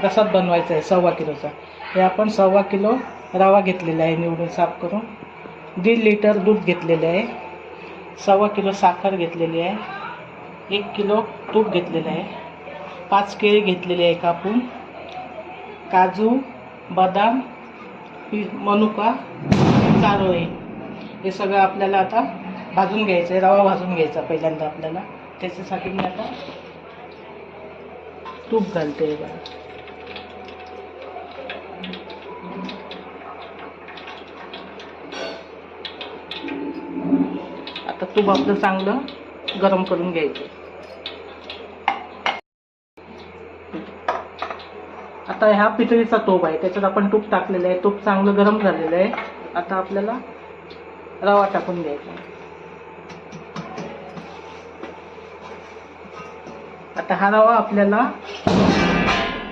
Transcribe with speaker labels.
Speaker 1: प्रसाद बनवायचा आहे 1.25 किलोचा. हे आपण 1.25 किलो रवा घेतलेला आहे निवडून साफ करून, 1.5 लिटर दूध घेतलेले आहे, 1.25 किलो साखर घेतलेली आहे, 1 किलो तूप घेतलेलं आहे, 5 केळी घेतलेली आहे कापून, काजू, बदाम, मनुका, चारोळे. हे सगळं आपल्याला आता भाजून घ्यायचं आहे. रवा भाजून घ्यायचा पहिल्यांदा आपल्याला. त्याच्यासाठी मी आता तूप घालते बघा. आता तूप आपलं चांगलं गरम करून घ्यायचं. आता हा पितळीचा तूप आहे, त्याच्यात आपण तूप टाकलेलं आहे. तूप चांगलं गरम झालेलं आहे. आता आपल्याला रवा टाकून द्यायचा. आता हा रवा आपल्याला